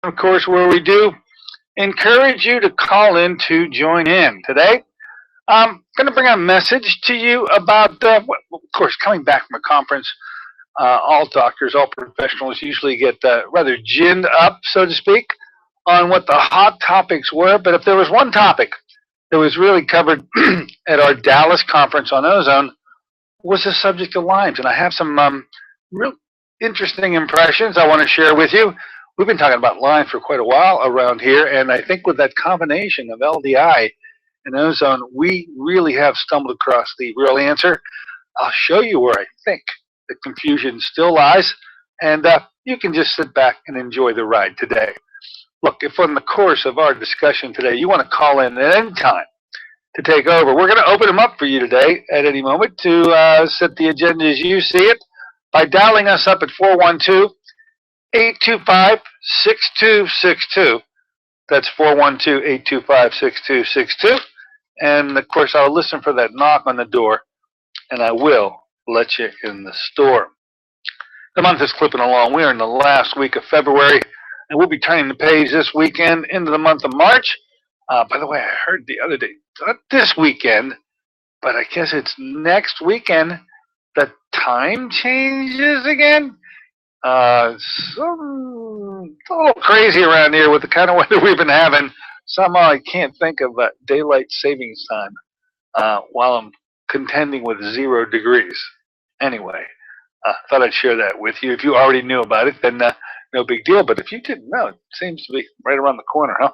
of course, where we do encourage you to call in to join in. Today, I'm going to bring a message to you about, of course, coming back from a conference. All doctors, all professionals usually get rather ginned up, so to speak, on what the hot topics were. But if there was one topic that was really covered at our Dallas conference on ozone, was the subject of Lyme. And I have some real interesting impressions I want to share with you. We've been talking about Lyme for quite a while around here, and I think with that combination of LDI and ozone, we really have stumbled across the real answer. I'll show you where I think the confusion still lies, and you can just sit back and enjoy the ride today. Look, if on the course of our discussion today you want to call in at any time to take over, we're going to open them up for you today at any moment to set the agenda as you see it by dialing us up at 412-825-6262. That's 412-825-6262. And of course, I'll listen for that knock on the door, and I will let you in the store. The month is clipping along. We are in the last week of February, and we'll be turning the page this weekend into the month of March. By the way, I heard the other day, not this weekend, but I guess it's next weekend, the time changes again. It's a little crazy around here with the kind of weather we've been having. Somehow I can't think of daylight savings time while I'm contending with 0 degrees. Anyway, thought I'd share that with you. If you already knew about it, then no big deal. But if you didn't know, it seems to be right around the corner, huh?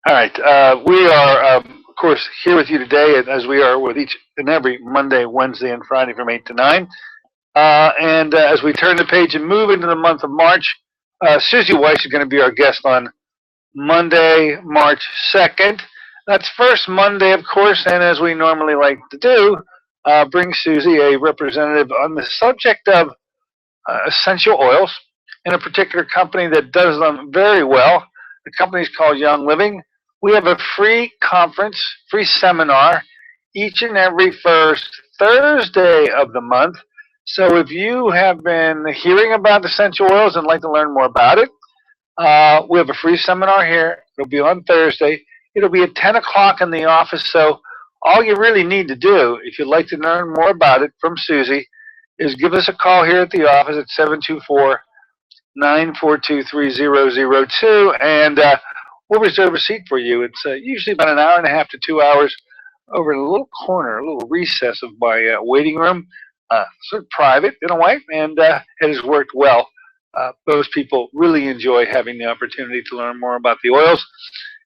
All right. We are, of course, here with you today, as we are with each and every Monday, Wednesday, and Friday from 8 to 9. And as we turn the page and move into the month of March, Susie Weiss is going to be our guest on Monday, March 2nd. That's first Monday, of course, and as we normally like to do, bring Susie a representative on the subject of essential oils in a particular company that does them very well. The company is called Young Living. We have a free conference, free seminar, each and every first Thursday of the month. So if you have been hearing about essential oils and like to learn more about it, we have a free seminar here. It'll be on Thursday. It'll be at 10 o'clock in the office. So all you really need to do, if you'd like to learn more about it from Susie, is give us a call here at the office at 724-942-3002, and we'll reserve a seat for you. It's usually about an hour and a half to 2 hours over in a little corner, a little recess of my waiting room, sort of private in a way, and it has worked well. Those people really enjoy having the opportunity to learn more about the oils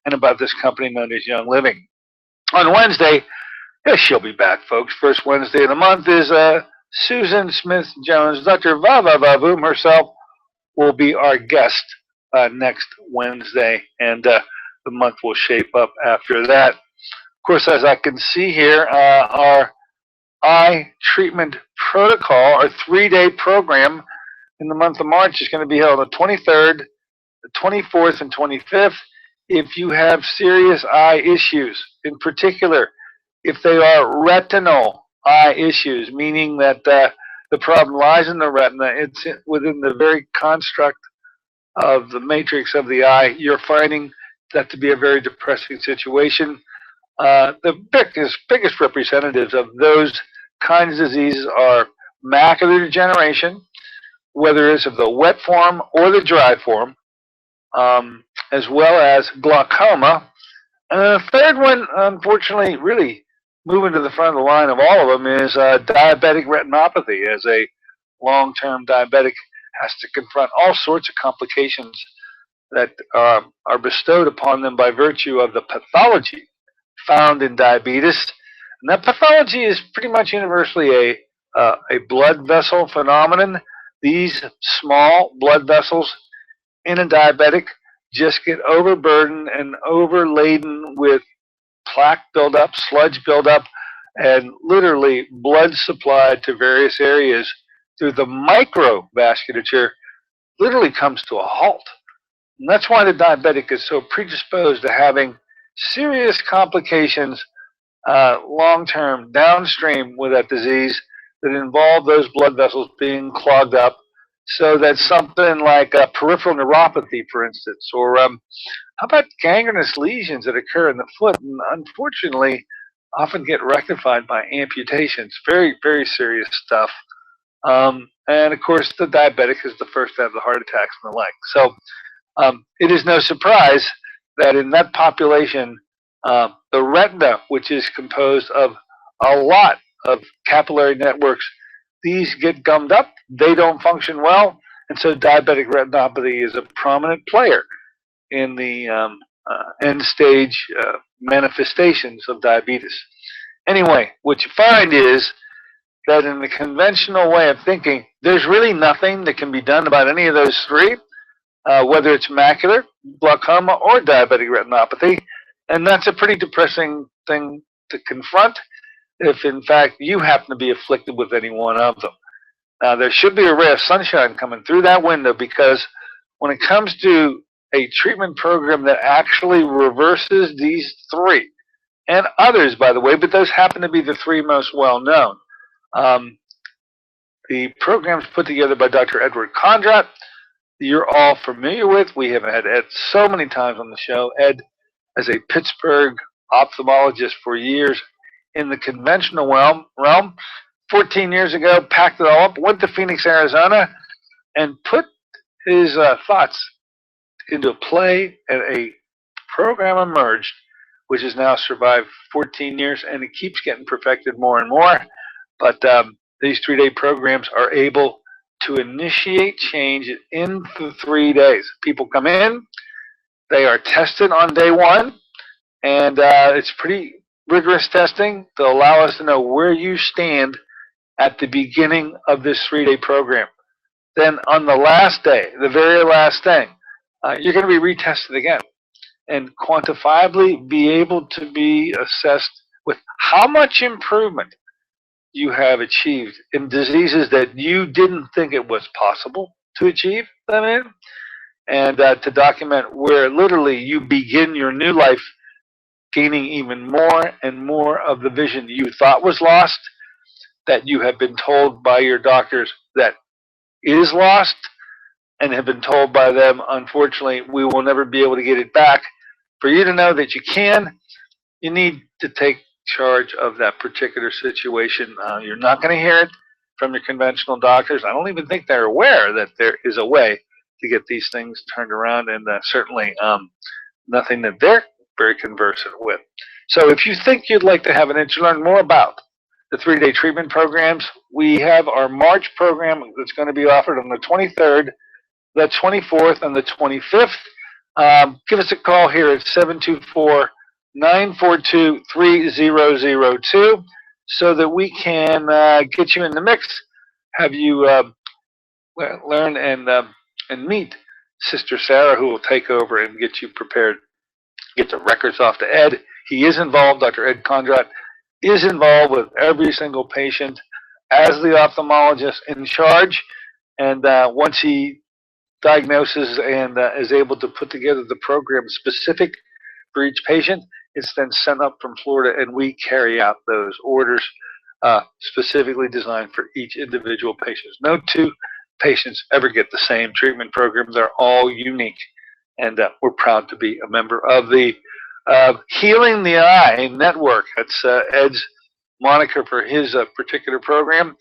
and about this company known as Young Living. On Wednesday, yes, she'll be back, folks. First Wednesday of the month is Susan Smith-Jones. Dr. Vava Vavoom herself will be our guest next Wednesday, and the month will shape up after that. Of course, as I can see here, our eye treatment protocol, our 3-day program in the month of March is going to be held on the 23rd, the 24th, and 25th. If you have serious eye issues, in particular, if they are retinal eye issues, meaning that the problem lies in the retina, it's within the very construct of the matrix of the eye, you're finding that to be a very depressing situation. The biggest representatives of those kinds of diseases are macular degeneration, whether it's of the wet form or the dry form, as well as glaucoma. And the third one, unfortunately, really moving to the front of the line of all of them is diabetic retinopathy. As a long-term diabetic has to confront all sorts of complications that are bestowed upon them by virtue of the pathology found in diabetes. And that pathology is pretty much universally a blood vessel phenomenon. These small blood vessels in a diabetic just get overburdened and overladen with plaque buildup, sludge buildup, and literally blood supplied to various areas through the microvasculature literally comes to a halt. And that's why the diabetic is so predisposed to having serious complications long-term downstream with that disease that involve those blood vessels being clogged up So that's something like peripheral neuropathy, for instance, or how about gangrenous lesions that occur in the foot and unfortunately often get rectified by amputations? Very, very serious stuff. And of course, the diabetic is the first to have the heart attacks and the like. So it is no surprise that in that population, the retina, which is composed of a lot of capillary networks, these get gummed up, they don't function well, and so diabetic retinopathy is a prominent player in the end stage manifestations of diabetes. Anyway, what you find is that in the conventional way of thinking, there's really nothing that can be done about any of those three, whether it's macular, glaucoma, or diabetic retinopathy. And that's a pretty depressing thing to confront if, in fact, you happen to be afflicted with any one of them. Now, there should be a ray of sunshine coming through that window because when it comes to a treatment program that actually reverses these three, and others, by the way, but those happen to be the three most well known. The programs put together by Dr. Edward Condrat, you're all familiar with. We have had Ed so many times on the show. Ed, as a Pittsburgh ophthalmologist for years in the conventional realm, 14 years ago, packed it all up, went to Phoenix, Arizona, and put his thoughts into a play, and a program emerged, which has now survived 14 years, and it keeps getting perfected more and more. But these 3-day programs are able to initiate change in 3 days. People come in, they are tested on day one, and it's pretty rigorous testing to allow us to know where you stand at the beginning of this 3-day program. Then on the last day, the very last thing, you're going to be retested again and quantifiably be able to be assessed with how much improvement you have achieved in diseases that you didn't think it was possible to achieve them in, and to document where literally you begin your new life gaining even more and more of the vision you thought was lost, that you have been told by your doctors that is lost, and have been told by them, unfortunately, we will never be able to get it back. For you to know that you can, you need to take charge of that particular situation. You're not going to hear it from your conventional doctors. I don't even think they're aware that there is a way to get these things turned around, and certainly nothing that they're very conversant with. So if you think you'd like to have an itch to learn more about the 3-day treatment programs, we have our March program that's going to be offered on the 23rd, the 24th, and the 25th. Give us a call here at 724-942-3002 so that we can get you in the mix, have you learn and meet Sister Sarah, who will take over and get you prepared, get the records off to Ed. He is involved. Dr. Ed Condrat is involved with every single patient as the ophthalmologist in charge. And once he diagnoses and is able to put together the program specific for each patient, it's then sent up from Florida, and we carry out those orders specifically designed for each individual patient. No two patients ever get the same treatment program. They're all unique, and we're proud to be a member of the Healing the Eye Network. That's Ed's moniker for his particular program.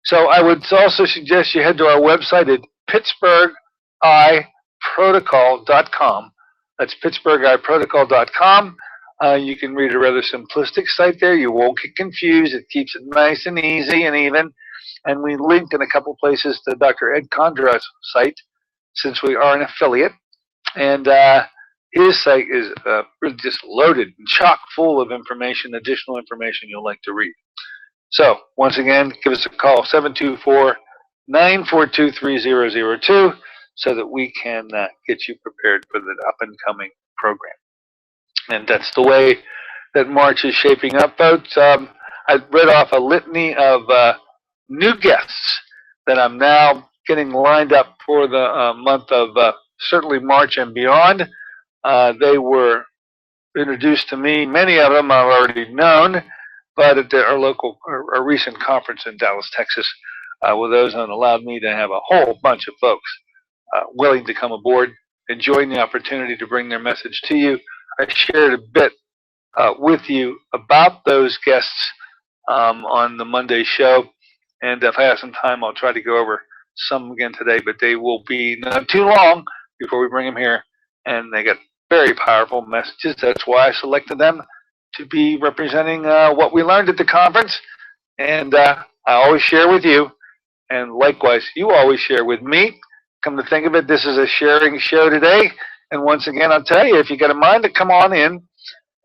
So I would also suggest you head to our website at PittsburghEyeProtocol.com. That's PittsburghEyeProtocol.com. You can read a rather simplistic site there. You won't get confused. It keeps it nice and easy and even. And we link in a couple places to Dr. Ed Condrat's site, since we are an affiliate. And his site is really just loaded and chock full of information, additional information you'll like to read. So, once again, give us a call, 724-942-3002, so that we can get you prepared for the up-and-coming program. And that's the way that March is shaping up, folks. I read off a litany of new guests that I'm now getting lined up for the month of certainly March and beyond. They were introduced to me. Many of them I've already known, but at our recent conference in Dallas, Texas, with ozone allowed me to have a whole bunch of folks willing to come aboard, enjoying the opportunity to bring their message to you. I shared a bit with you about those guests on the Monday show, and if I have some time, I'll try to go over some again today, but they will be not too long before we bring them here, and they got very powerful messages. That's why I selected them to be representing what we learned at the conference, and I always share with you, and likewise, you always share with me. Come to think of it, this is a sharing show today, and once again, I'll tell you, if you got a mind to come on in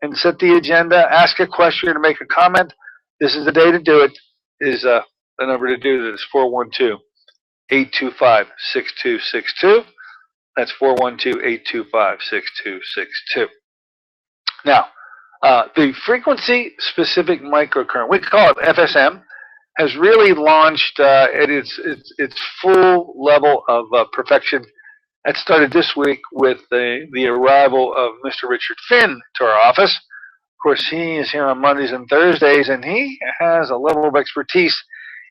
and set the agenda, ask a question, or make a comment, this is the day to do it. Is the number to do this, 412-825-6262. That's 412-825-6262. Now, the frequency-specific microcurrent, we call it FSM, has really launched at its full level of perfection. That started this week with the arrival of Mr. Richard Finn to our office. Of course, he is here on Mondays and Thursdays, and he has a level of expertise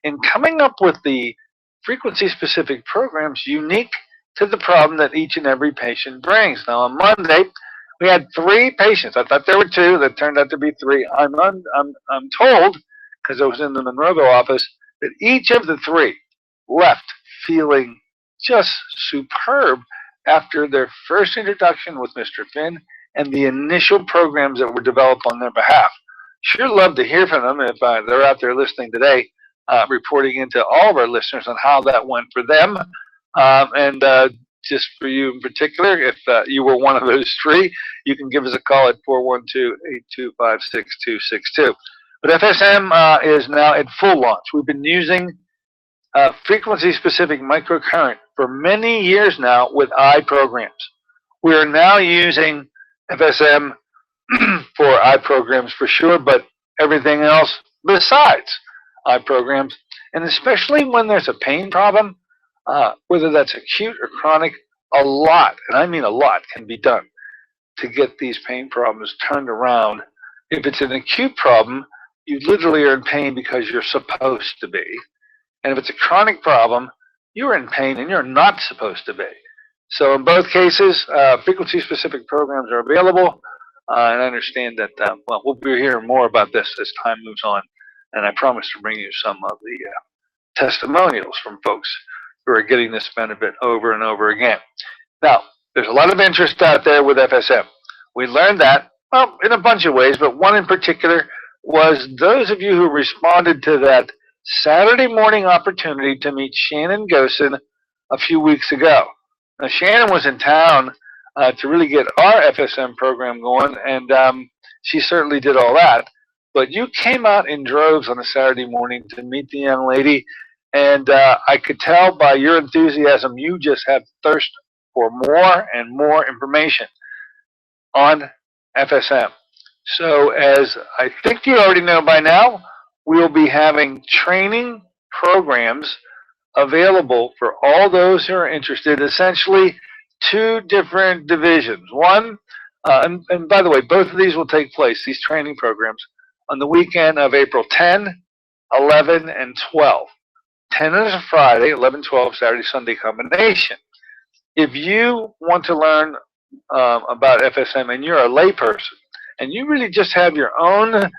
in coming up with the frequency-specific programs unique to the problem that each and every patient brings. Now, on Monday, we had 3 patients. I thought there were 2. That turned out to be 3. I'm told, because I was in the Monroeville office, that each of the 3 left feeling just superb after their first introduction with Mr. Finn and the initial programs that were developed on their behalf. Sure love to hear from them if they're out there listening today, reporting into all of our listeners on how that went for them. And just for you in particular, if you were one of those 3, you can give us a call at 412-825-6262. But FSM is now at full launch. We've been using frequency-specific microcurrent for many years now with eye programs. We are now using FSM for eye programs for sure, but everything else besides eye programs, and especially when there's a pain problem, whether that's acute or chronic, a lot, and I mean a lot, can be done to get these pain problems turned around. If it's an acute problem, you literally are in pain because you're supposed to be. And if it's a chronic problem, you're in pain and you're not supposed to be. So in both cases, frequency-specific programs are available. And I understand that, well, we'll be hearing more about this as time moves on. And I promise to bring you some of the testimonials from folks who are getting this benefit over and over again. Now, there's a lot of interest out there with FSM. We learned that, well, in a bunch of ways, but one in particular was those of you who responded to that Saturday morning opportunity to meet Shannon Gosen a few weeks ago. Now, Shannon was in town to really get our FSM program going, and she certainly did all that. But you came out in droves on a Saturday morning to meet the young lady, and I could tell by your enthusiasm you just have thirst for more and more information on FSM. So as I think you already know by now, we will be having training programs available for all those who are interested, essentially 2 different divisions. One, and by the way, both of these will take place, these training programs, on the weekend of April 10, 11, and 12. 10 is a Friday, 11, 12, Saturday, Sunday combination. If you want to learn about FSM and you're a layperson, and you really just have your own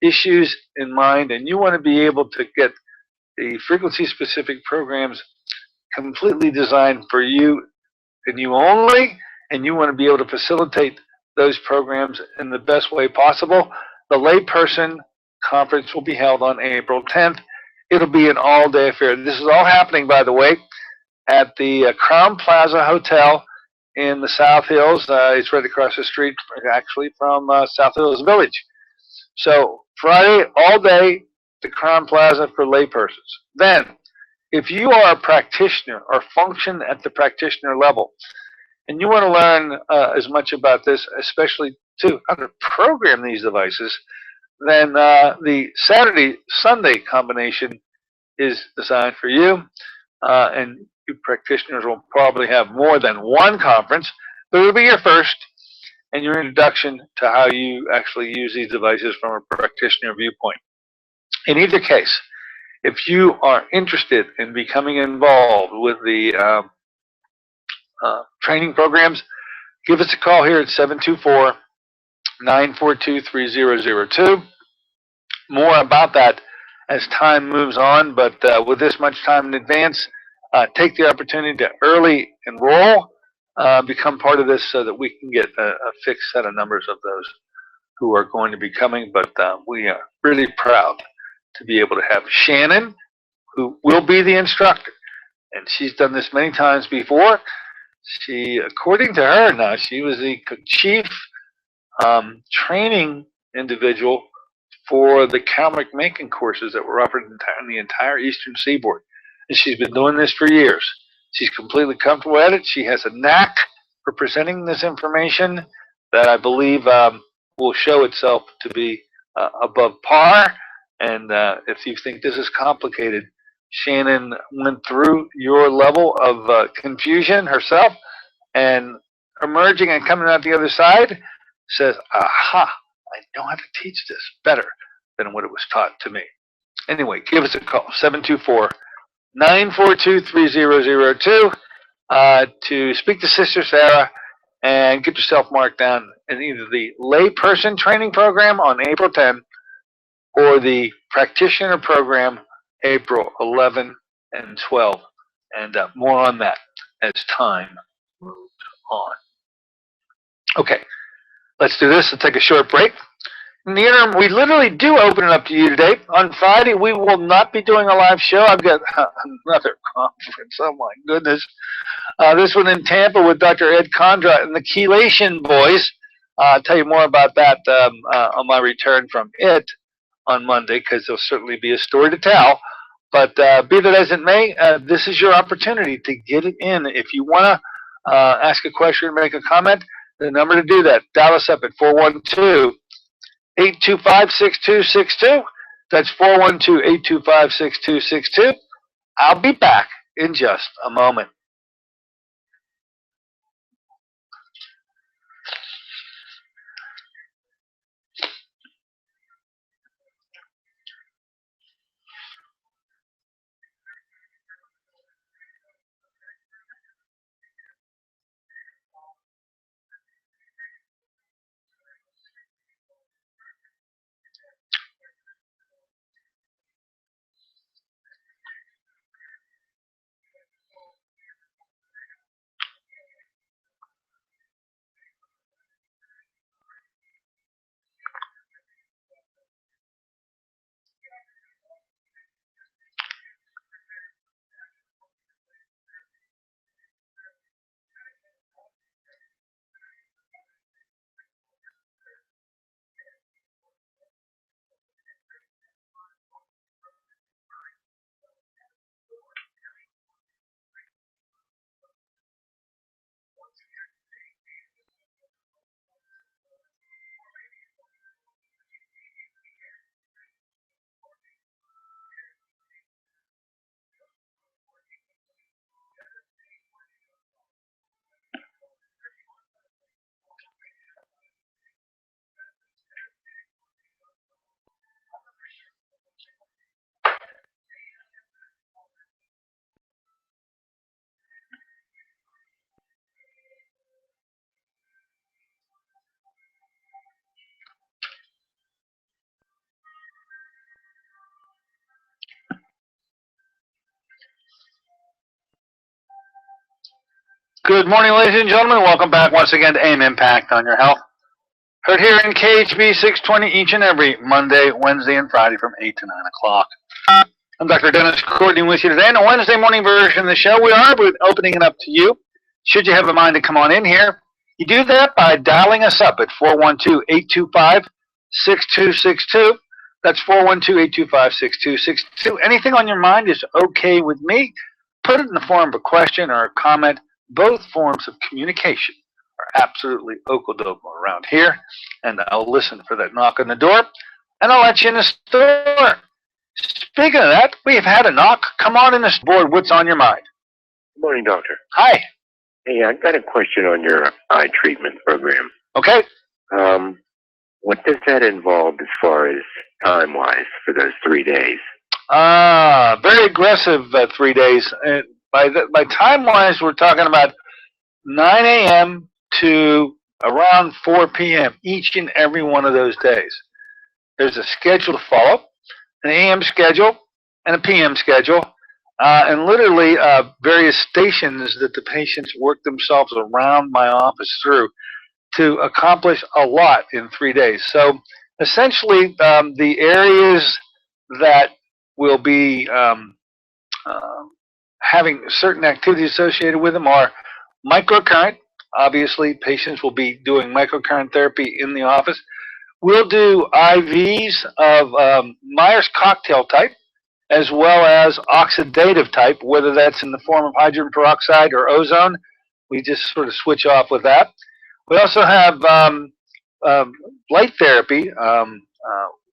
issues in mind, and you want to be able to get the frequency-specific programs completely designed for you and you only, and you want to be able to facilitate those programs in the best way possible, the layperson conference will be held on April 10th. It'll be an all-day affair. This is all happening, by the way, at the Crown Plaza Hotel in the South Hills. It's right across the street, actually, from South Hills Village. So Friday, all day, the Crown Plaza for laypersons. Then, if you are a practitioner or function at the practitioner level, and you want to learn as much about this, especially to how to program these devices, then the Saturday-Sunday combination is designed for you. And you practitioners will probably have more than one conference, but it'll be your first and your introduction to how you actually use these devices from a practitioner viewpoint. In either case, If you are interested in becoming involved with the training programs, give us a call here at 724-942-3002. More about that as time moves on, but with this much time in advance, take the opportunity to early enroll, become part of this so that we can get a fixed set of numbers of those who are going to be coming. But we are really proud to be able to have Shannon, who will be the instructor. And she's done this many times before. She, according to her now, she was the chief training individual for the Kalmar Macon courses that were offered in the entire Eastern Seaboard. And she's been doing this for years. She's completely comfortable at it. She has a knack for presenting this information that I believe will show itself to be above par. And if you think this is complicated, Shannon went through your level of confusion herself, and emerging and coming out the other side says, aha, I know how to teach this better than what it was taught to me. Anyway, give us a call, 724-942-3002, to speak to Sister Sarah and get yourself marked down in either the layperson training program on April 10 or the practitioner program April 11 and 12. And more on that as time moves on. Okay, let's do this. Let's take a short break. In the interim, we literally do open it up to you today. On Friday, we will not be doing a live show. I've got another conference. Oh, my goodness. This one in Tampa with Dr. Ed Condra and the Chelation Boys. I'll tell you more about that on my return from it on Monday, because there'll certainly be a story to tell. But be that as it may, this is your opportunity to get it in. If you want to ask a question or make a comment, the number to do that, dial us up at 412-825-6262. That's 412-825-6262. I'll be back in just a moment. Good morning, ladies and gentlemen. Welcome back once again to AIM Impact on Your Health. Heard here in KHB 620 each and every Monday, Wednesday, and Friday from 8 to 9 o'clock. I'm Dr. Dennis Courtney with you today. In a Wednesday morning version of the show, we are opening it up to you. Should you have a mind to come on in here, you do that by dialing us up at 412-825-6262. That's 412-825-6262. Anything on your mind is okay with me. Put it in the form of a question or a comment. Both forms of communication are absolutely okodomo around here, and I'll listen for that knock on the door, and I'll let you in the store. Speaking of that, we've had a knock. Come on in the board. What's on your mind? Good morning, doctor. Hi. Hey, I've got a question on your eye treatment program. Okay. What does that involve as far as time-wise for those 3 days? Very aggressive 3 days. And by time-wise, we're talking about 9 a.m. to around 4 p.m. each and every one of those days. There's a schedule to follow, an AM schedule and a PM schedule, and literally various stations that the patients work themselves around my office through to accomplish a lot in 3 days. So essentially, the areas that will be having certain activities associated with them are microcurrent. Obviously, patients will be doing microcurrent therapy in the office. We'll do IVs of Myers cocktail type as well as oxidative type, whether that's in the form of hydrogen peroxide or ozone. We just sort of switch off with that. We also have light therapy,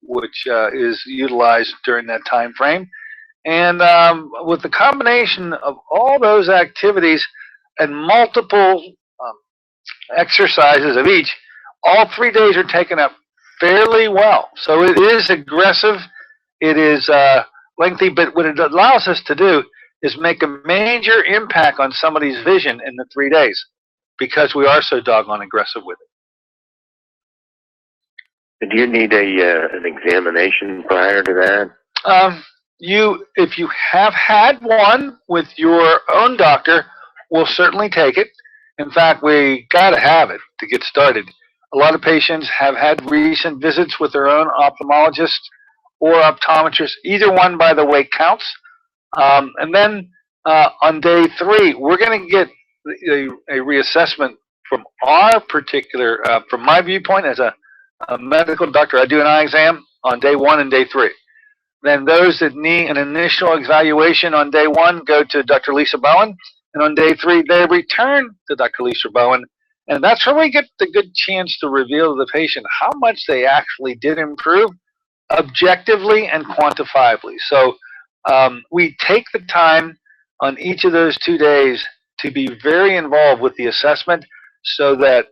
which is utilized during that time frame. And with the combination of all those activities and multiple exercises of each, all 3 days are taken up fairly well. So it is aggressive, it is lengthy, but what it allows us to do is make a major impact on somebody's vision in the 3 days because we are so doggone aggressive with it. Do you need an examination prior to that? If you have had one with your own doctor, we'll certainly take it. In fact, we got to have it to get started. A lot of patients have had recent visits with their own ophthalmologist or optometrist. Either one, by the way, counts. And then on day 3, we're going to get a reassessment from our particular, from my viewpoint as a medical doctor. I do an eye exam on day 1 and day 3. Then those that need an initial evaluation on day 1 go to Dr. Lisa Bowen, and on day 3 they return to Dr. Lisa Bowen, and that's where we get the good chance to reveal to the patient how much they actually did improve objectively and quantifiably. So we take the time on each of those 2 days to be very involved with the assessment so that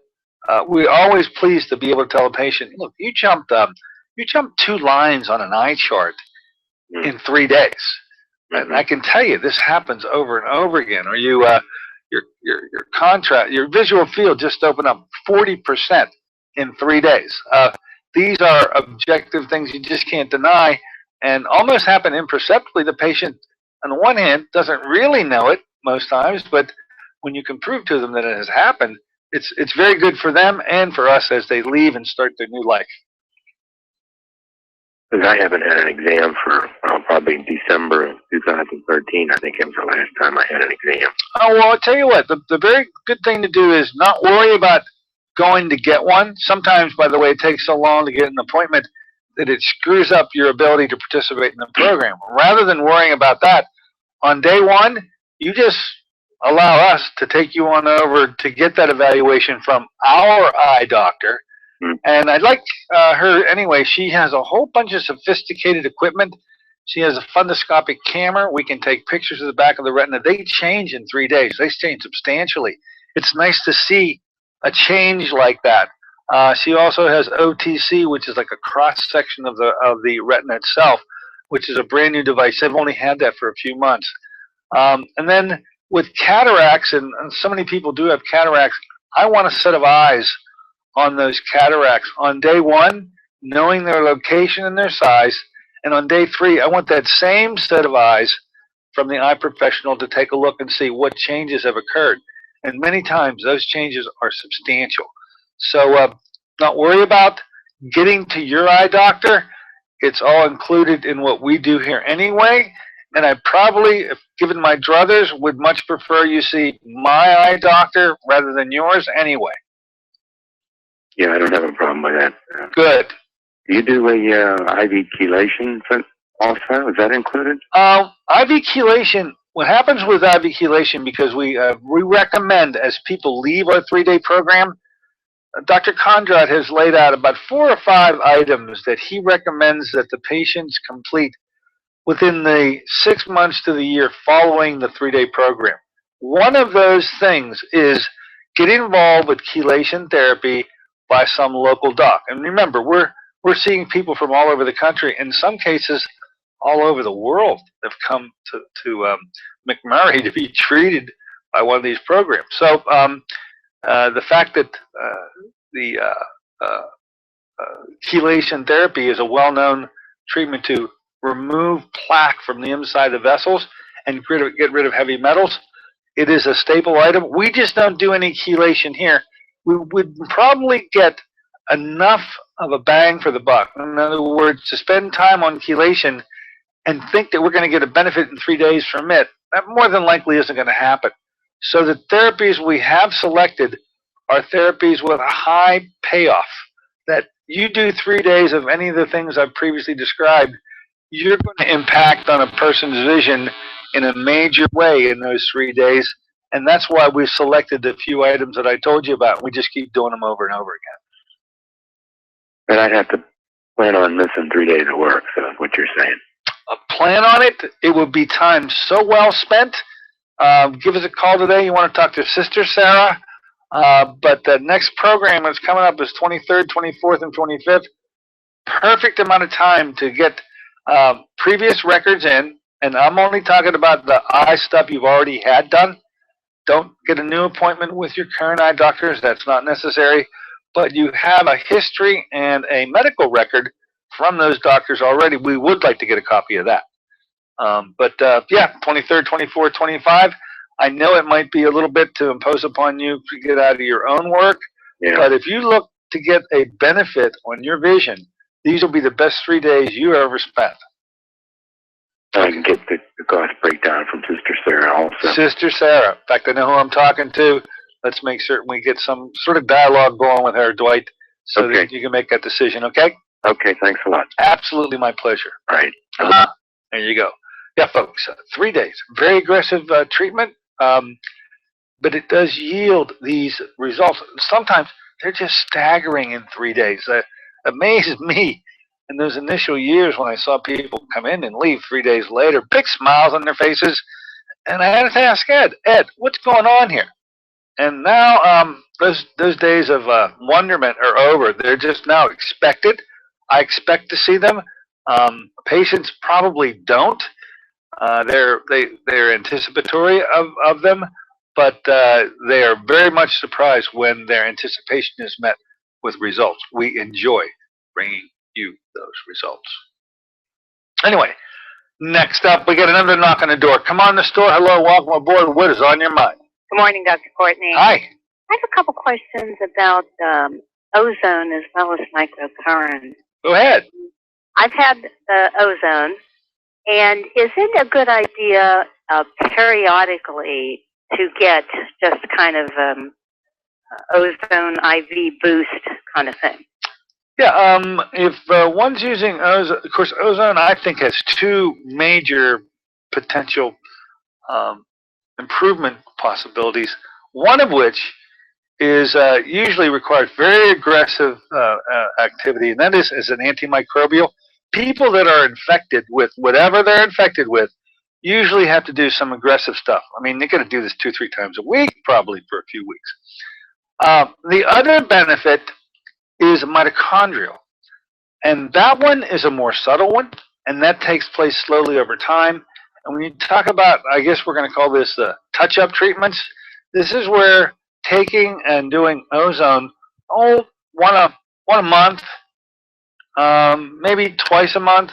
we're always pleased to be able to tell a patient, look, you jumped 2 lines on an eye chart in 3 days. And I can tell you this happens over and over again. Or your visual field just opened up 40% in 3 days. These are objective things you just can't deny and almost happen imperceptibly. The patient, on the one hand, doesn't really know it most times, but when you can prove to them that it has happened, it's very good for them and for us as they leave and start their new life. Because I haven't had an exam for probably December of 2013. I think it was the last time I had an exam. Oh, well, I'll tell you what. The very good thing to do is not worry about going to get one. Sometimes, by the way, it takes so long to get an appointment that it screws up your ability to participate in the program. Rather than worrying about that, on day 1, you just allow us to take you on over to get that evaluation from our eye doctor. And I'd like her, anyway, she has a whole bunch of sophisticated equipment. She has a fundoscopic camera. We can take pictures of the back of the retina. They change in 3 days. They change substantially. It's nice to see a change like that. She also has OTC, which is like a cross-section of the retina itself, which is a brand new device. They've only had that for a few months. And then with cataracts, and so many people do have cataracts, I want a set of eyes on those cataracts on day 1, knowing their location and their size, and on day 3, I want that same set of eyes from the eye professional to take a look and see what changes have occurred. And many times those changes are substantial. So not worry about getting to your eye doctor. It's all included in what we do here anyway. And I probably, if given my druthers, would much prefer you see my eye doctor rather than yours anyway. Yeah, I don't have a problem with that. Good. Do you do a IV chelation also? Is that included? IV chelation, what happens with IV chelation, because we recommend as people leave our 3-day program, Dr. Conrad has laid out about 4 or 5 items that he recommends that the patients complete within the 6 months to the year following the 3-day program. One of those things is get involved with chelation therapy by some local doc. And remember, we're seeing people from all over the country, in some cases all over the world have come to McMurray to be treated by one of these programs. So the fact that the chelation therapy is a well-known treatment to remove plaque from the inside of vessels and get rid of heavy metals. It is a staple item. We just don't do any chelation here. We would probably get enough of a bang for the buck. In other words, to spend time on chelation and think that we're going to get a benefit in 3 days from it, that more than likely isn't going to happen. So the therapies we have selected are therapies with a high payoff. That you do 3 days of any of the things I've previously described, you're going to impact on a person's vision in a major way in those 3 days. And that's why we selected the few items that I told you about. We just keep doing them over and over again. But I'd have to plan on missing 3 days of work, so that's what you're saying. Plan on it. It would be time so well spent. Give us a call today. You want to talk to Sister Sarah. But the next program that's coming up is 23rd, 24th, and 25th. Perfect amount of time to get previous records in. And I'm only talking about the eye stuff you've already had done. Don't get a new appointment with your current eye doctors. That's not necessary. But you have a history and a medical record from those doctors already. We would like to get a copy of that. Yeah, 23rd, 24th, 25. I know it might be a little bit to impose upon you to get out of your own work. Yeah. But if you look to get a benefit on your vision, these will be the best 3 days you ever spent. I can get the cost breakdown from Sister Sarah also. Sister Sarah. In fact, I know who I'm talking to. Let's make certain we get some sort of dialogue going with her, Dwight, so that you can make that decision, okay? Okay, thanks a lot. Absolutely my pleasure. All right. There you go. Yeah, folks, 3 days. Very aggressive treatment, but it does yield these results. Sometimes they're just staggering in 3 days. It amazes me in those initial years when I saw people come in and leave 3 days later, big smiles on their faces, and I had to ask Ed, what's going on here? And now those days of wonderment are over. They're just now expected. I expect to see them. Patients probably don't. They're anticipatory of them, but they are very much surprised when their anticipation is met with results. We enjoy bringing you those results. Anyway, next up, we got another knock on the door. Come on, the store. Hello, welcome aboard. What is on your mind? Good morning, Dr. Courtney. Hi. I have a couple questions about ozone as well as microcurrent. Go ahead. I've had ozone, and is it a good idea periodically to get just kind of ozone IV boost kind of thing? Yeah, if one's using ozone, of course, ozone I think has two major potential improvement possibilities, one of which is usually requires very aggressive activity, and that is as an antimicrobial. People that are infected with whatever they're infected with usually have to do some aggressive stuff. I mean, they're going to do this 2-3 times a week, probably for a few weeks. The other benefit is mitochondrial, and that one is a more subtle one, and that takes place slowly over time. And when you talk about, I guess we're going to call this the touch-up treatments, this is where taking and doing ozone, one a month, maybe twice a month,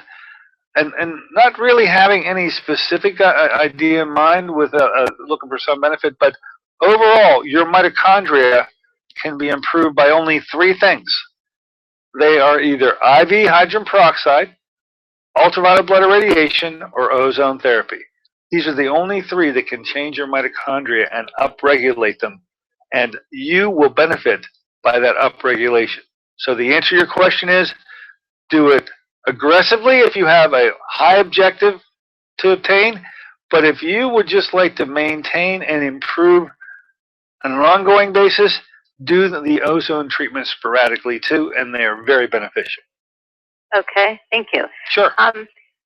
and not really having any specific idea in mind with looking for some benefit, but overall, your mitochondria can be improved by only 3 things. They are either IV hydrogen peroxide, ultraviolet blood irradiation, or ozone therapy. These are the only 3 that can change your mitochondria and upregulate them, and you will benefit by that upregulation. So the answer to your question is, do it aggressively if you have a high objective to obtain, but if you would just like to maintain and improve on an ongoing basis, do the ozone treatment sporadically too, and they are very beneficial. Okay, thank you. Sure.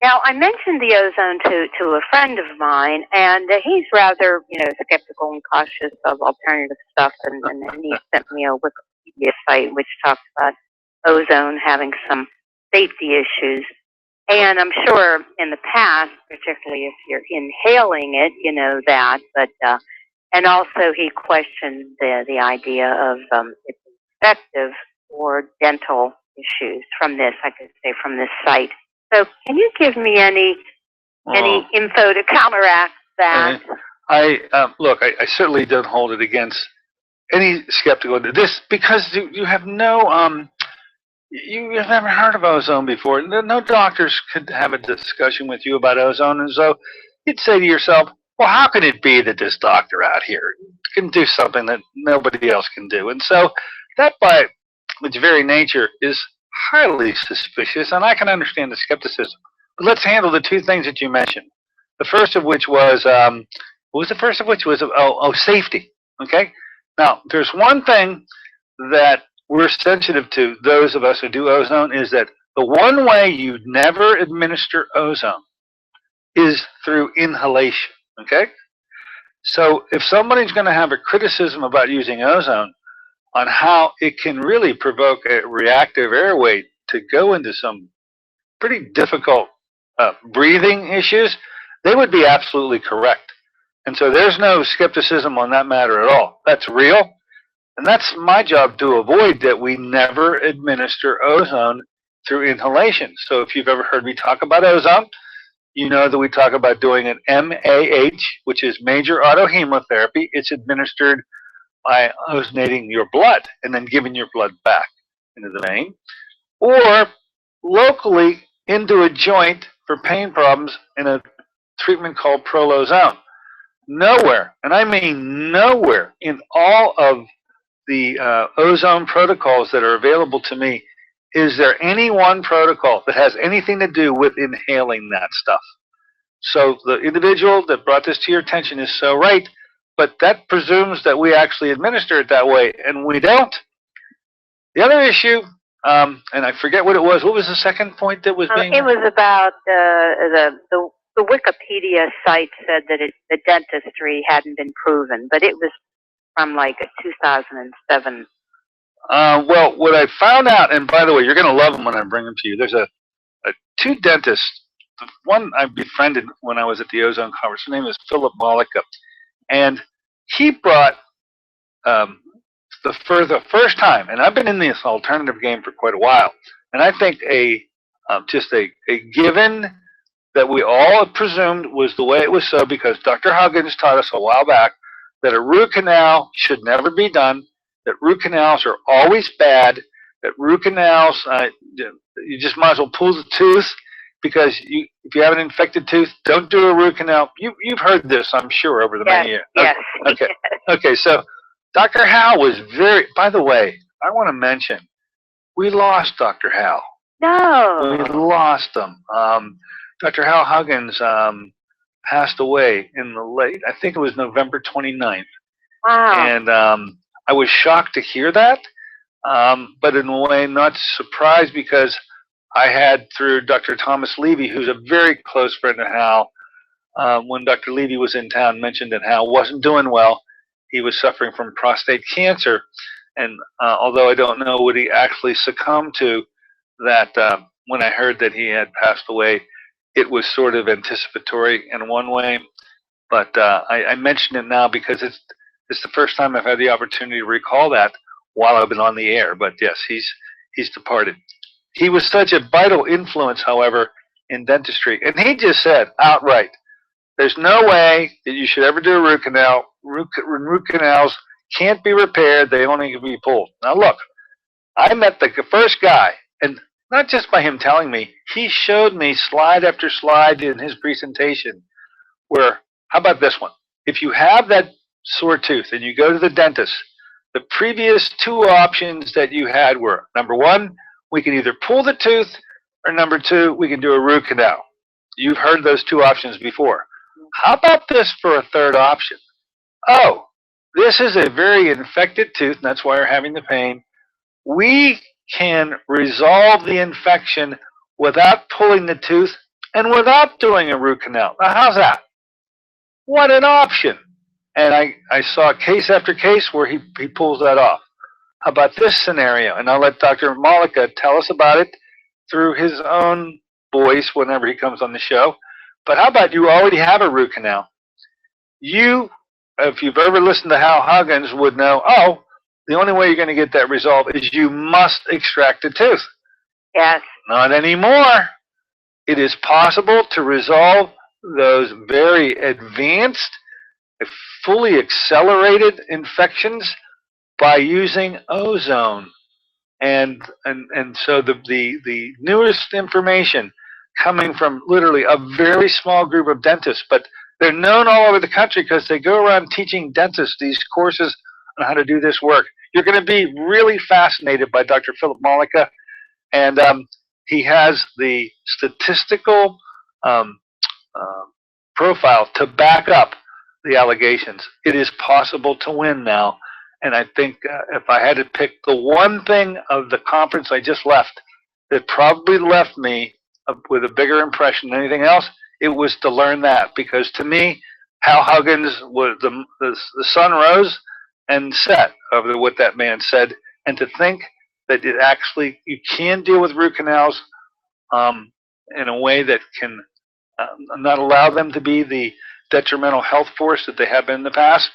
Now, I mentioned the ozone to a friend of mine, and he's rather, skeptical and cautious of alternative stuff, and he sent me a Wikipedia site which talks about ozone having some safety issues. And I'm sure in the past, particularly if you're inhaling it, you know that. But and also he questioned the idea of it's effective for dental issues from this. I could say from this site. So can you give me any info to counteract that? Look, I certainly don't hold it against any skeptical this because you have no you've never heard of ozone before. No doctors could have a discussion with you about ozone, and so you'd say to yourself, well, how can it be that this doctor out here can do something that nobody else can do? And so that by its very nature is highly suspicious, and I can understand the skepticism. But let's handle the two things that you mentioned. The first of which was, what was the first of which was, safety. Okay? Now, there's one thing that we're sensitive to, those of us who do ozone, is that the one way you never administer ozone is through inhalation. Okay? So if somebody's going to have a criticism about using ozone on how it can really provoke a reactive airway to go into some pretty difficult breathing issues, they would be absolutely correct. And so there's no skepticism on that matter at all. That's real. And that's my job to avoid that we never administer ozone through inhalation. So if you've ever heard me talk about ozone, you know that we talk about doing an MAH, which is major autohemotherapy. It's administered by ozonating your blood and then giving your blood back into the vein, or locally into a joint for pain problems in a treatment called prolozone. Nowhere, and I mean nowhere, in all of the ozone protocols that are available to me is there any one protocol that has anything to do with inhaling that stuff. So the individual that brought this to your attention is so right, but that presumes that we actually administer it that way, and we don't. The other issue, and I forget what it was. What was the second point that was being? It was about the Wikipedia site said that the dentistry hadn't been proven, but it was from like 2007. Well, what I found out, and by the way, you're going to love them when I bring them to you. There's two dentists. The one I befriended when I was at the Ozone Conference, his name is Philip Malika. And he brought for the first time, and I've been in this alternative game for quite a while, and I think just a given that we all presumed was the way it was so, because Dr. Huggins taught us a while back that a root canal should never be done, that root canals are always bad, that root canals, you just might as well pull the tooth, because if you have an infected tooth, don't do a root canal. You've heard this, I'm sure, over the many years. Yes. Okay. Okay. So Dr. Howe was very. By the way, I want to mention we lost Dr. Howe. No. We lost him. Dr. Hal Huggins passed away in the late. I think it was November 29th. Wow. And I was shocked to hear that, but in a way not surprised, because I had, through Dr. Thomas Levy, who's a very close friend of Hal, when Dr. Levy was in town, mentioned that Hal wasn't doing well. He was suffering from prostate cancer. And although I don't know what he actually succumbed to, that when I heard that he had passed away, it was sort of anticipatory in one way. But I mention it now because it's the first time I've had the opportunity to recall that while I've been on the air. But yes, he's departed. He was such a vital influence, however, in dentistry. And he just said outright, there's no way that you should ever do a root canal. Root canals can't be repaired. They only can be pulled. Now, look, I met the first guy, and not just by him telling me, he showed me slide after slide in his presentation where, how about this one? If you have that sore tooth and you go to the dentist, the previous two options that you had were, number one, we can either pull the tooth, or number two, we can do a root canal. You've heard those two options before. How about this for a third option? Oh, this is a very infected tooth, and that's why you're having the pain. We can resolve the infection without pulling the tooth and without doing a root canal. Now, how's that? What an option. And I saw case after case where he pulls that off. How about this scenario? And I'll let Dr. Malika tell us about it through his own voice whenever he comes on the show. But how about you already have a root canal? You, if you've ever listened to Hal Huggins, would know, oh, the only way you're going to get that resolved is you must extract the tooth. Yes. Not anymore. It is possible to resolve those very advanced, fully accelerated infections by using ozone. And so the newest information coming from literally a very small group of dentists, but they're known all over the country because they go around teaching dentists these courses on how to do this work. You're going to be really fascinated by Dr. Philip Malika, and he has the statistical profile to back up the allegations. It is possible to win now. And I think if I had to pick the one thing of the conference I just left that probably left me with a bigger impression than anything else, it was to learn that. Because to me, Hal Huggins was the sun rose and set over what that man said. And to think that it actually, you can deal with root canals in a way that can not allow them to be the detrimental health force that they have been in the past.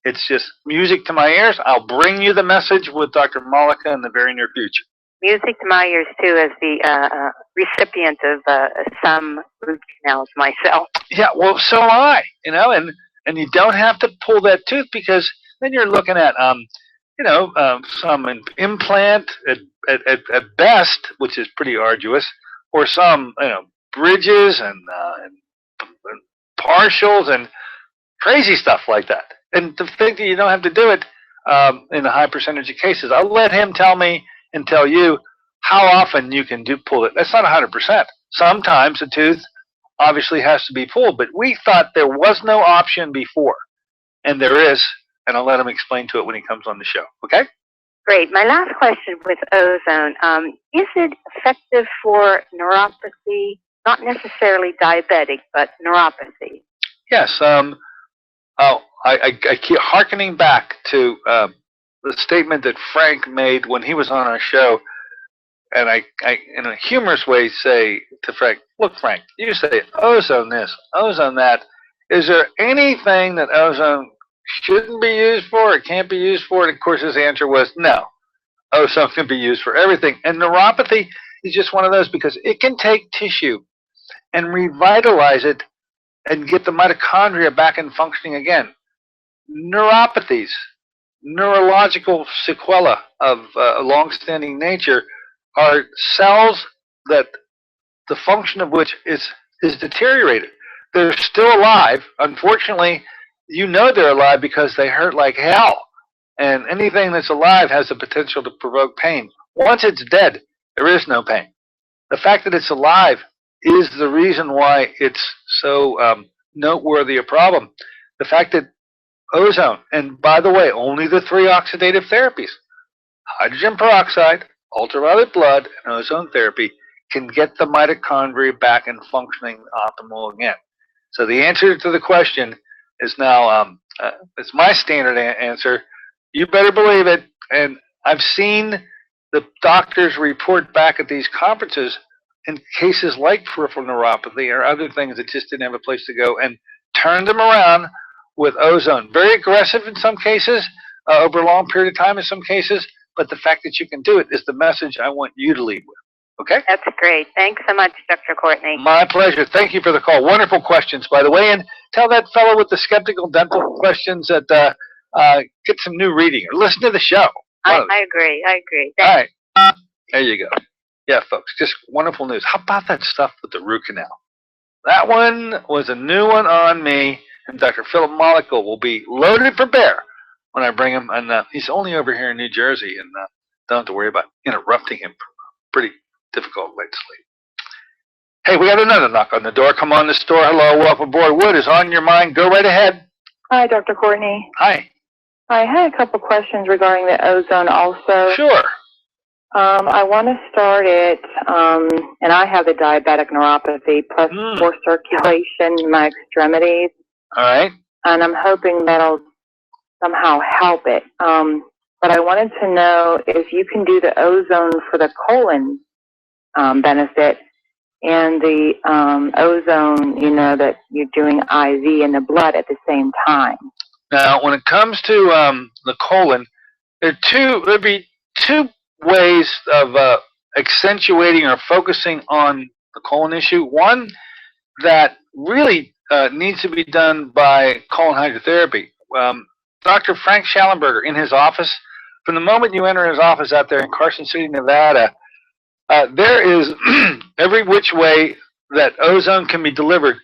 It's just music to my ears. I'll bring you the message with Dr. Malika in the very near future. Music to my ears, too, as the recipient of some root canals myself. Yeah, well, so am I, and you don't have to pull that tooth, because then you're looking at, some implant at best, which is pretty arduous, or some, bridges and partials and crazy stuff like that. And to think that you don't have to do it in a high percentage of cases, I'll let him tell me and tell you how often you can pull it. That's not 100%. Sometimes the tooth obviously has to be pulled, but we thought there was no option before, and there is, and I'll let him explain to it when he comes on the show. Okay? Great. My last question with ozone, is it effective for neuropathy? Not necessarily diabetic, but neuropathy. Yes. I keep hearkening back to the statement that Frank made when he was on our show, and I in a humorous way say to Frank, look, Frank, you say ozone this, ozone that. Is there anything that ozone shouldn't be used for, it can't be used for? And of course his answer was no. Ozone can be used for everything. And neuropathy is just one of those, because it can take tissue and revitalize it and get the mitochondria back in functioning again. Neuropathies, neurological sequela of a long-standing nature, are cells that the function of which is deteriorated. They're still alive. Unfortunately, they're alive because they hurt like hell. And anything that's alive has the potential to provoke pain. Once it's dead, there is no pain. The fact that it's alive is the reason why it's so noteworthy a problem. The fact that ozone, and by the way, only the 3 oxidative therapies, hydrogen peroxide, ultraviolet blood, and ozone therapy, can get the mitochondria back and functioning optimal again. So the answer to the question is now, it's my standard answer. You better believe it. And I've seen the doctors report back at these conferences in cases like peripheral neuropathy or other things that just didn't have a place to go, and turned them around with ozone. Very aggressive in some cases, over a long period of time in some cases, but the fact that you can do it is the message I want you to lead with. Okay? That's great. Thanks so much, Dr. Courtney. My pleasure. Thank you for the call. Wonderful questions, by the way. And tell that fellow with the skeptical dental questions that get some new reading, or listen to the show. I agree. Thanks. All right. There you go. Yeah, folks, just wonderful news. How about that stuff with the root canal? That one was a new one on me, and Dr. Philip Malika will be loaded for bear when I bring him. And he's only over here in New Jersey, and don't have to worry about interrupting him. Pretty difficult way to sleep. Hey, we got another knock on the door. Come on the store. Hello, welcome aboard. What is on your mind? Go right ahead. Hi, Dr. Courtney. Hi. I had a couple questions regarding the ozone also. Sure. I want to start it, and I have the diabetic neuropathy plus poor circulation in my extremities. All right. And I'm hoping that'll somehow help it. But I wanted to know if you can do the ozone for the colon benefit, and the ozone, you know, that you're doing IV in the blood at the same time? Now, when it comes to the colon, there'd be two ways of accentuating or focusing on the colon issue. One that really needs to be done by colon hydrotherapy. Dr. Frank Schallenberger, in his office, from the moment you enter his office out there in Carson City, Nevada, there is every which way that ozone can be delivered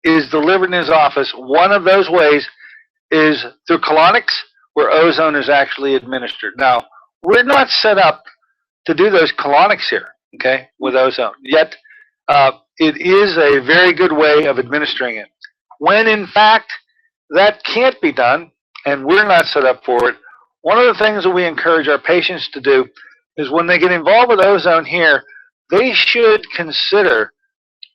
is delivered in his office. One of those ways is through colonics, where ozone is actually administered. Now, we're not set up to do those colonics here, okay, with ozone. Yet, it is a very good way of administering it. When, in fact, that can't be done, and we're not set up for it, one of the things that we encourage our patients to do is when they get involved with ozone here, they should consider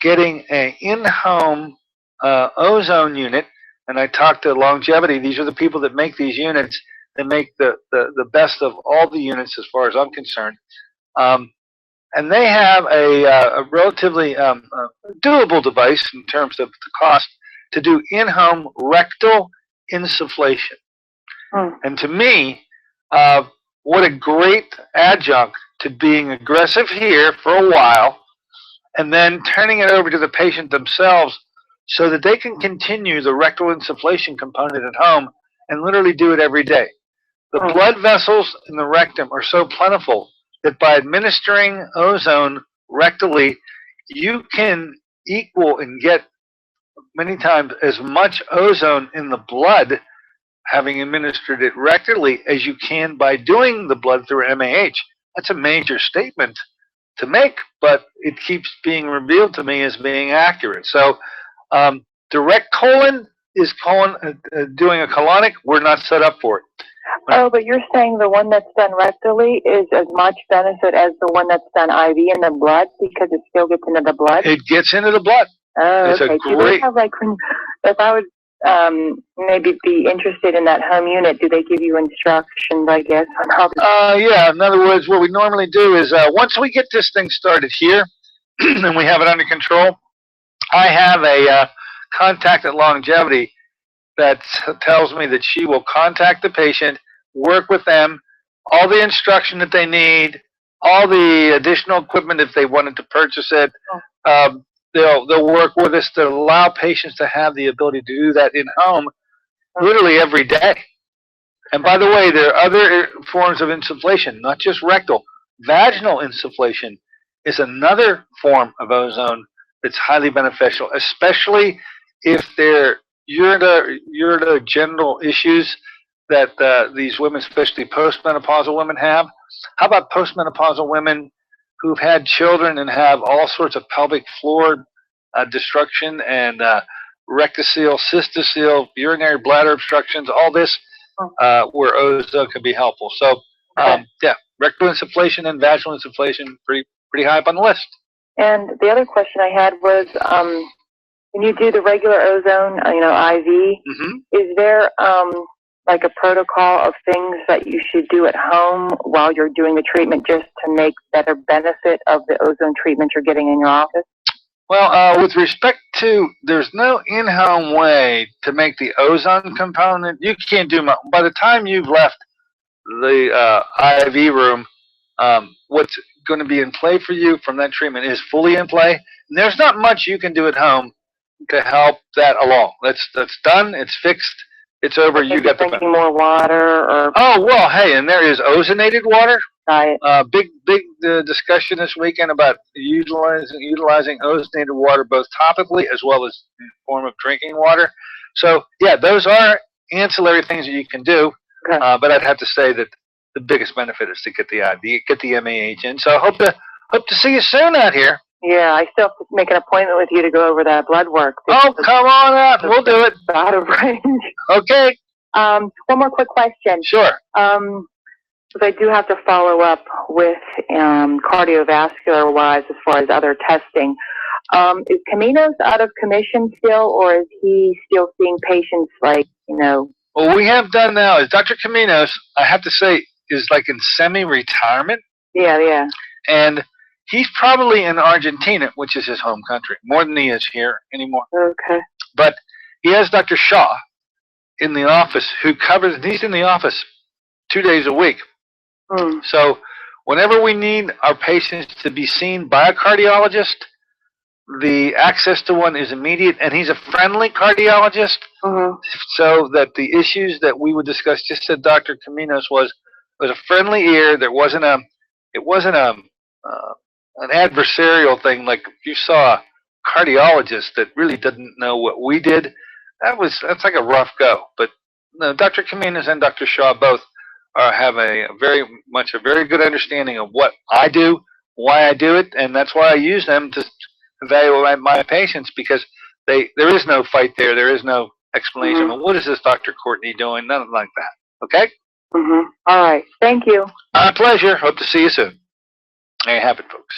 getting an in-home ozone unit. And I talked to Longevity. These are the people that make these units. They make the best of all the units as far as I'm concerned. And they have a relatively doable device in terms of the cost to do in-home rectal insufflation. And to me, what a great adjunct to being aggressive here for a while and then turning it over to the patient themselves so that they can continue the rectal insufflation component at home and literally do it every day. The blood vessels in the rectum are so plentiful that by administering ozone rectally, you can equal and get many times as much ozone in the blood, having administered it rectally, as you can by doing the blood through MAH. That's a major statement to make, but it keeps being revealed to me as being accurate. So direct colon is doing a colonic. We're not set up for it. Oh, but you're saying the one that's done rectally is as much benefit as the one that's done IV in the blood because it still gets into the blood? It gets into the blood. Oh, it's okay. Do they have, like, if I would maybe be interested in that home unit, do they give you instructions, I guess, on how to... Yeah, in other words, what we normally do is once we get this thing started here and we have it under control, I have a contact at Longevity that tells me that she will contact the patient, work with them, all the instruction that they need, all the additional equipment if they wanted to purchase it. They'll work with us to allow patients to have the ability to do that in home literally every day. And by the way, there are other forms of insufflation, not just rectal. Vaginal insufflation is another form of ozone that's highly beneficial, especially if they're urogenital issues that these women, especially postmenopausal women, have. How about postmenopausal women who've had children and have all sorts of pelvic floor destruction and rectocele, cystocele, urinary bladder obstructions, all this where ozone can be helpful. So, yeah, rectal insufflation and vaginal insufflation pretty high up on the list. And the other question I had was, when you do the regular ozone, IV, is there like a protocol of things that you should do at home while you're doing the treatment just to make better benefit of the ozone treatment you're getting in your office? Well, with respect to, there's no in-home way to make the ozone component. You can't do much. By the time you've left the IV room, what's going to be in play for you from that treatment is fully in play. And there's not much you can do at home to help that along. That's done. It's fixed. It's over. You got the drinking more water, or oh well, hey, and there is ozonated water. Right. Big discussion this weekend about utilizing ozonated water both topically as well as in the form of drinking water. So yeah, those are ancillary things that you can do. Okay. But I'd have to say that the biggest benefit is to get the IV, get the MAH in. So I hope to see you soon out here. Yeah, I still have to make an appointment with you to go over that blood work. Oh, come on out. We'll do it. Out of range. Okay. One more quick question. Sure. Because I do have to follow up with cardiovascular-wise as far as other testing. Is Caminos out of commission still, or is he still seeing patients like, What we have done now is Dr. Caminos, I have to say, is like in semi-retirement. Yeah. And He's probably in Argentina, which is his home country, more than he is here anymore. Okay. But he has Dr. Shaw in the office who covers, he's in the office 2 days a week. So whenever we need our patients to be seen by a cardiologist, the access to one is immediate, and he's a friendly cardiologist, so that the issues that we would discuss, just said Dr. Caminos, was a friendly ear. It wasn't an adversarial thing. Like if you saw a cardiologist that really didn't know what we did, that's like a rough go. But no, Dr. Caminos and Dr. Shaw both have a very good understanding of what I do, why I do it, and that's why I use them to evaluate my patients, because there is no fight there. There is no explanation. Well, what is this Dr. Courtney doing? Nothing like that. Okay? All right. Thank you. My pleasure. Hope to see you soon. There you have it, folks.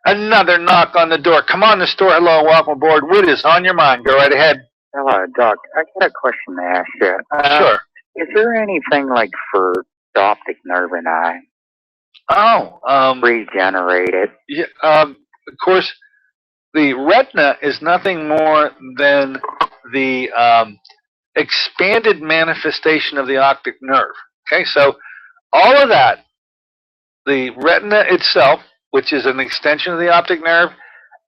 Another knock on the door. Come on, the store. Hello, welcome aboard. What is on your mind? Go right ahead. Hello, Doc. I got a question to ask you. Sure. Is there anything like for the optic nerve and eye? Regenerated? Yeah, of course, the retina is nothing more than the expanded manifestation of the optic nerve. Okay, so all of that, the retina itself, which is an extension of the optic nerve,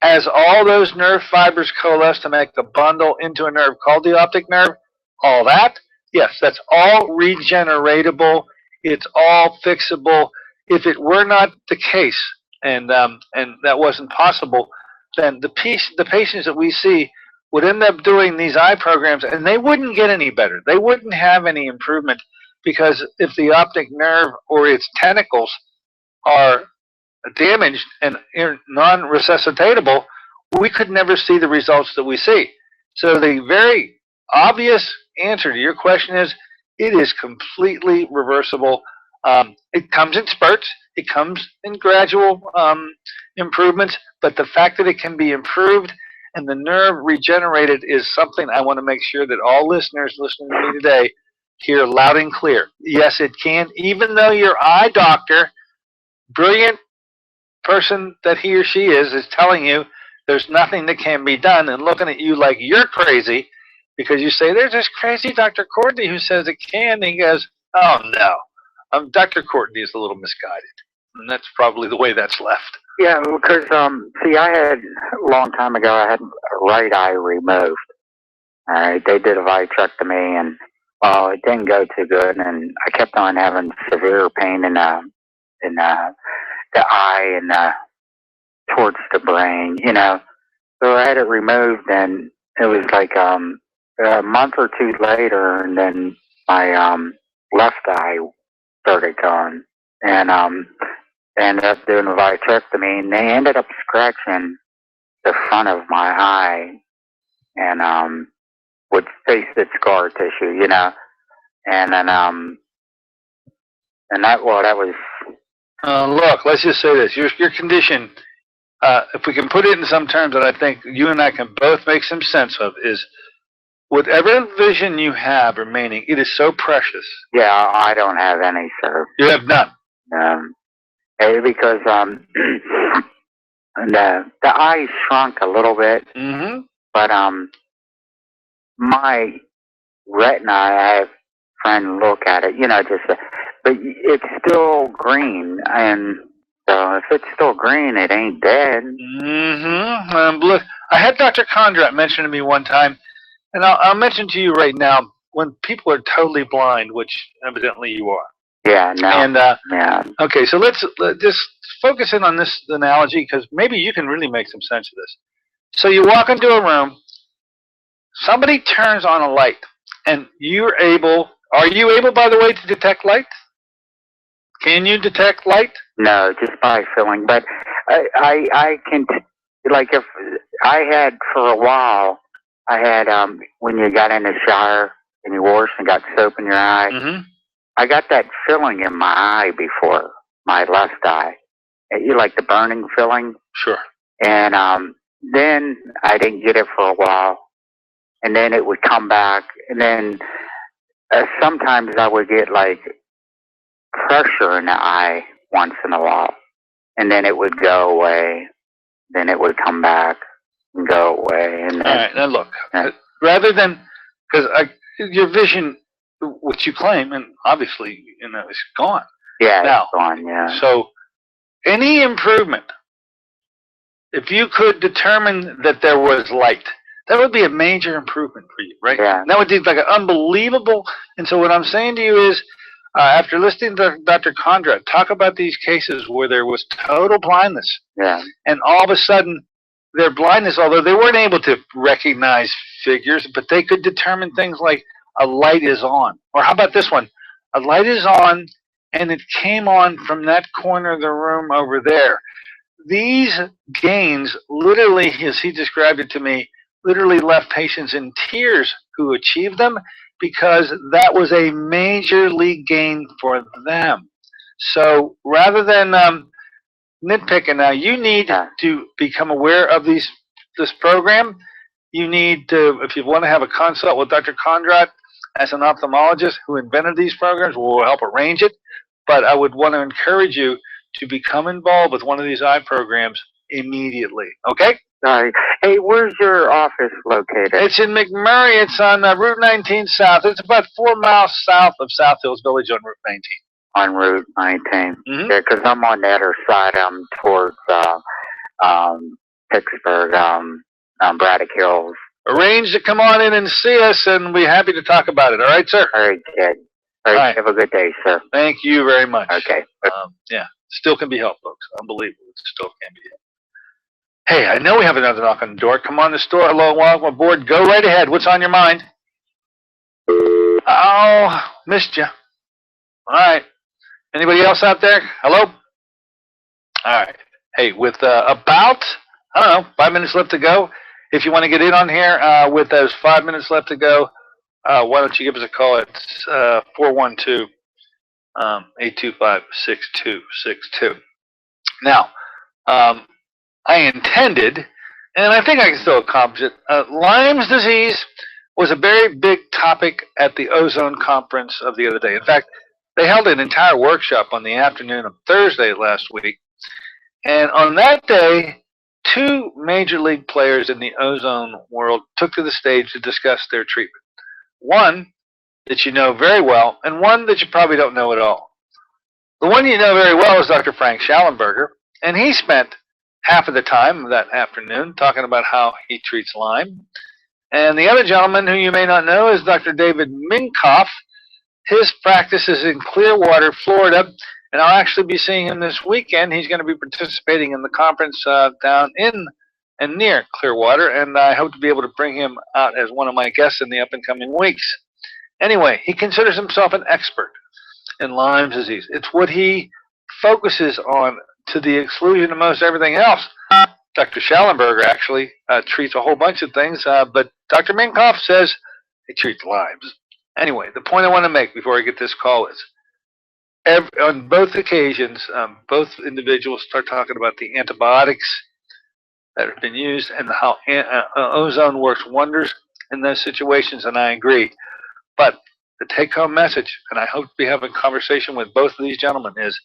as all those nerve fibers coalesce to make a bundle into a nerve called the optic nerve, all that, yes, that's all regeneratable. It's all fixable. If it were not the case, and that wasn't possible, then the patients that we see would end up doing these eye programs, and they wouldn't get any better. They wouldn't have any improvement, because if the optic nerve or its tentacles are damaged and non-resuscitatable, we could never see the results that we see. So the very obvious answer to your question is, it is completely reversible. It comes in spurts. It comes in gradual improvements, but the fact that it can be improved and the nerve regenerated is something I want to make sure that all listeners listening to me today hear loud and clear. Yes, it can, even though your eye doctor, brilliant person that he or she is telling you there's nothing that can be done and looking at you like you're crazy because you say, there's this crazy Dr. Courtney who says it can, and he goes, oh no, Dr. Courtney is a little misguided, and that's probably the way that's left. Yeah, because, see, I had, a long time ago, I had a right eye removed. All right, they did a vitrectomy, and, well, it didn't go too good, and I kept on having severe pain in the eye and towards the brain, you know. So I had it removed, and it was like a month or two later, and then my left eye started going, and ended up doing a vitrectomy, and they ended up scratching the front of my eye, and would face its scar tissue, you know, and then and that was. Look, let's just say this: your condition, if we can put it in some terms that I think you and I can both make some sense of, is whatever vision you have remaining, it is so precious. Yeah, I don't have any, sir. You have none. Because the eye shrunk a little bit, but my retina, I have a friend look at it, you know, just, but it's still green, and so if it's still green, it ain't dead. Look, I had Dr. Condrat mention to me one time, and I'll mention to you right now, when people are totally blind, which evidently you are. Yeah, no. And yeah. Okay, so let's just focus in on this analogy, because maybe you can really make some sense of this. So you walk into a room, somebody turns on a light, and are you able, by the way, to detect light? Can you detect light? No, just by feeling. But I can, like, if I had for a while, I had when you got in the shower and you washed and got soap in your eye, I got that feeling in my eye before, my left eye. You like the burning feeling? Sure. And then I didn't get it for a while, and then it would come back, and then sometimes I would get like pressure in the eye once in a while. and then it would go away, then it would come back and go away. And then, all right, now look, rather than, because your vision, which you claim, and obviously, is gone. Yeah, now, it's gone, yeah. So, any improvement, if you could determine that there was light, that would be a major improvement for you, right? Yeah. That would be like an unbelievable. And so what I'm saying to you is, after listening to Dr. Conrad talk about these cases where there was total blindness, yeah, and all of a sudden their blindness, although they weren't able to recognize figures, but they could determine things like a light is on. Or how about this one? A light is on, and it came on from that corner of the room over there. These gains literally, as he described it to me, literally left patients in tears who achieved them, because that was a major league gain for them. So rather than nitpicking, now you need to become aware of this program. You need to, if you want to have a consult with Dr. Conrad as an ophthalmologist who invented these programs, we'll help arrange it. But I would want to encourage you to become involved with one of these eye programs immediately. Okay? Sorry. Hey, where's your office located? It's in McMurray. It's on Route 19 South. It's about 4 miles south of South Hills Village on Route 19. On Route 19. Mm-hmm. Yeah, because I'm on the other side. I'm towards Pittsburgh, Braddock Hills. Arrange to come on in and see us, and we'll be happy to talk about it. All right, sir? All right, kid. All right. Have a good day, sir. Thank you very much. Okay. Yeah, still can be helped, folks. Unbelievable. It still can be helped. Hey, I know we have another knock on the door. Come on the store. Hello, welcome aboard. Go right ahead. What's on your mind? Oh, missed you. All right. Anybody else out there? Hello? All right. Hey, with about, I don't know, 5 minutes left to go, if you want to get in on here with those 5 minutes left to go, why don't you give us a call at 412-825-6262. Now, I intended, and I think I can still accomplish it, Lyme's disease was a very big topic at the Ozone Conference of the other day. In fact, they held an entire workshop on the afternoon of Thursday last week. And on that day, 2 major league players in the ozone world took to the stage to discuss their treatment. One that you know very well, and one that you probably don't know at all. The one you know very well is Dr. Frank Schallenberger, and he spent half of the time that afternoon talking about how he treats Lyme. And the other gentleman who you may not know is Dr. David Minkoff. His practice is in Clearwater, Florida, and I'll actually be seeing him this weekend. He's going to be participating in the conference down in and near Clearwater, and I hope to be able to bring him out as one of my guests in the up-and-coming weeks. Anyway, he considers himself an expert in Lyme disease. It's what he focuses on to the exclusion of most everything else. Dr. Schallenberger actually treats a whole bunch of things, but Dr. Minkoff says he treats Lyme's. Anyway, the point I want to make before I get this call is, on both occasions, both individuals start talking about the antibiotics that have been used and how ozone works wonders in those situations, and I agree. But the take-home message, and I hope to be having a conversation with both of these gentlemen, is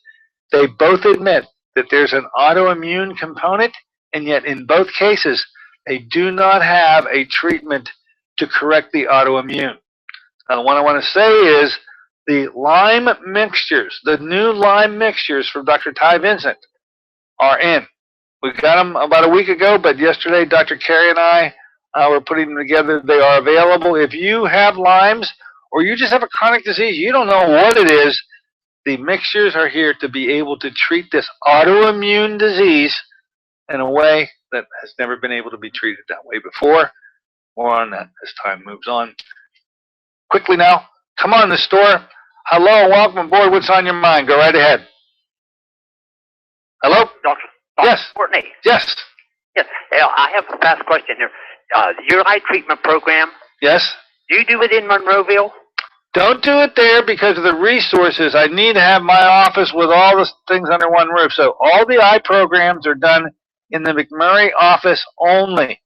they both admit that there's an autoimmune component, and yet in both cases, they do not have a treatment to correct the autoimmune. Now, what I want to say is the Lyme mixtures, the new Lyme mixtures from Dr. Ty Vincent are in. We got them about a week ago, but yesterday Dr. Carey and I were putting them together. They are available. If you have Lyme's or you just have a chronic disease, you don't know what it is, the mixtures are here to be able to treat this autoimmune disease in a way that has never been able to be treated that way before. More on that as time moves on. Quickly now, come on in the store. Hello, welcome aboard. What's on your mind? Go right ahead. Hello? Doctor Yes. Courtney. Yes. Yes. I have a fast question here. Your eye treatment program, Yes. do you do it in Monroeville? Don't do it there because of the resources. I need to have my office with all the things under one roof. So all the eye programs are done in the McMurray office only.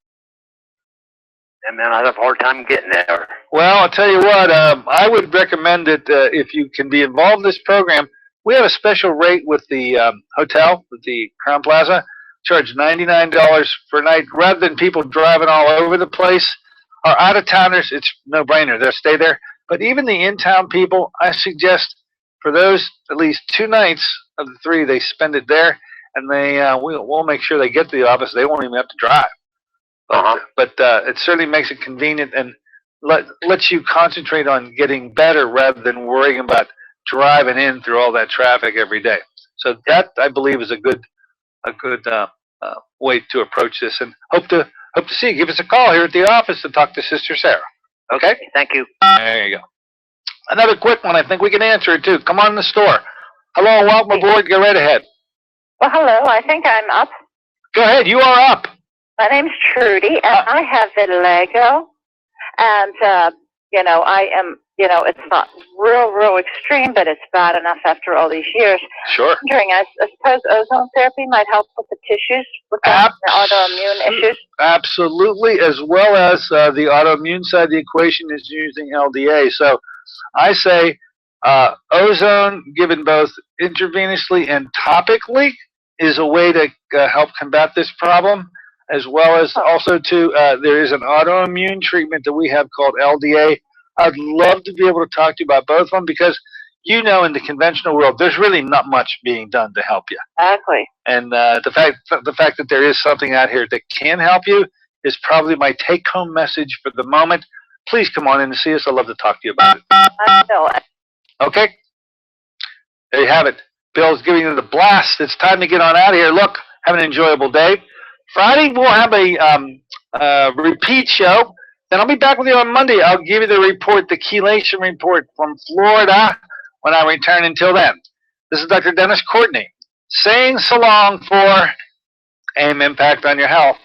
And man, I have a hard time getting there. Well, I'll tell you what, I would recommend that if you can be involved in this program, we have a special rate with the hotel, with the Crown Plaza. Charge $99 per night rather than people driving all over the place. Our out-of-towners, it's no-brainer. They'll stay there. But even the in-town people, I suggest for those at least 2 nights of the 3, they spend it there, and we'll make sure they get to the office. They won't even have to drive. But it certainly makes it convenient and lets you concentrate on getting better rather than worrying about driving in through all that traffic every day. So that, I believe, is a good way to approach this. And hope to see you. Give us a call here at the office to talk to Sister Sarah. Okay? Thank you. There you go. Another quick one. I think we can answer it too. Come on in the store. Hello and welcome aboard. Go right ahead. Well, hello. I think I'm up. Go ahead. You are up. My name's Trudy, and I have vitiligo. And, I am, it's not real extreme, but it's bad enough after all these years. Sure. I'm wondering, I suppose ozone therapy might help with the tissues, with the autoimmune issues? Absolutely, as well as the autoimmune side of the equation is using LDA. So I say ozone given both intravenously and topically is a way to help combat this problem, as well as also there is an autoimmune treatment that we have called LDA. I'd love to be able to talk to you about both of them because, in the conventional world, there's really not much being done to help you. Exactly. And the fact that there is something out here that can help you is probably my take-home message for the moment. Please come on in and see us. I'd love to talk to you about it. I know. Okay? There you have it. Bill's giving you the blast. It's time to get on out of here. Look, have an enjoyable day. Friday, we'll have a repeat show. Then I'll be back with you on Monday. I'll give you the report, the chelation report from Florida when I return. Until then, this is Dr. Dennis Courtney saying so long for AIM Impact on Your Health.